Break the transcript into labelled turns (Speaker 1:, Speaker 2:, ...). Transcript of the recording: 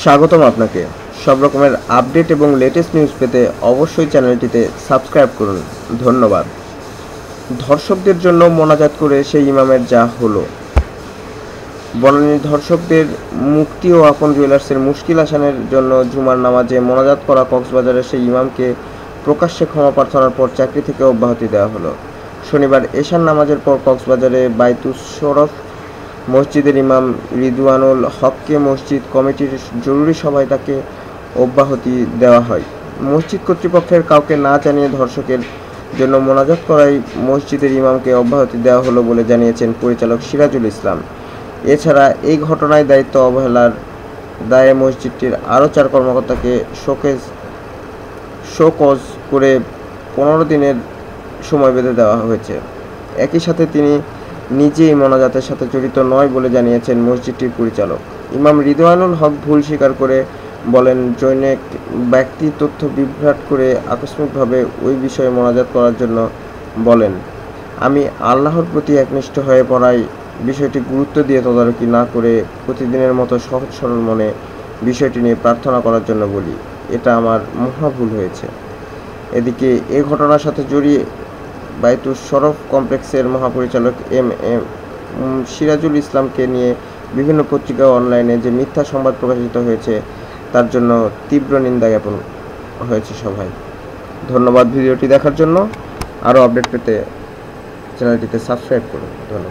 Speaker 1: স্বাগতম আপনাকে। সব রকমের আপডেট এবং লেটেস্ট নিউজ পেতে অবশ্যই চ্যানেলটিতে সাবস্ক্রাইব করুন। ধন্যবাদ। ধর্ষকদের জন্য মোনাজাত করে সেই ইমামের যা হলো। বনানীর ধর্ষকদের মুক্তি ও আপন জুয়েলার্সের মুশকিল আসানের জন্য জুমার নামাজে মোনাজাত করা কক্সবাজারের সেই ইমামকে প্রকাশ্যে ক্ষমা প্রার্থনার পর চাকরি থেকে অব্যাহতি দেওয়া হলো। শনিবার এশার নামাজের পর কক্সবাজারে বাইতুস শরফ মসজিদের ইমাম রিদওয়ানুল হককে মসজিদ কমিটির জরুরি সভায় তাকে অব্যাহতি দেওয়া হয়। মসজিদ কর্তৃপক্ষের কাউকে না জানিয়ে ধর্ষকের জন্য মোনাজাত করায় মসজিদের ইমামকে অব্যাহতি দেওয়া হলো বলে জানিয়েছেন পরিচালক সিরাজুল ইসলাম। এছাড়া এই ঘটনায় দায়িত্ব অবহেলার দায়ে মসজিদটির আরও 4 কর্মকর্তাকে শোকজ করে 15 দিনের সময় বেঁধে দেওয়া হয়েছে। একই সাথে তিনি নিজেই মোনাজাতের সাথে জড়িত নয় বলে জানিয়েছেন মসজিদটির পরিচালক। ইমাম রিদওয়ানুল হক ভুল স্বীকার করে বলেন, জনৈক ব্যক্তি তথ্য বিভ্রাট করে আকস্মিকভাবে ওই বিষয়ে মোনাজাত করার জন্য বলেন। আমি আল্লাহর প্রতি একনিষ্ঠ হয়ে পড়ায় বিষয়টি গুরুত্ব দিয়ে তদারকি না করে প্রতিদিনের মতো সহজ সরল মনে বিষয়টি নিয়ে প্রার্থনা করার জন্য বলি। এটা আমার মহা ভুল হয়েছে। এদিকে এ ঘটনার সাথে জড়িয়ে বাইতুস শরফ কমপ্লেক্সের মহাপরিচালক এম সিরাজুল ইসলামকে নিয়ে বিভিন্ন পত্রিকা ও অনলাইনে যে মিথ্যা সংবাদ প্রকাশিত হয়েছে তার জন্য তীব্র নিন্দা জ্ঞাপন হয়েছে সভায়। ধন্যবাদ ভিডিওটি দেখার জন্য। আরও আপডেট পেতে চ্যানেলটিতে সাবস্ক্রাইব করুন। ধন্যবাদ।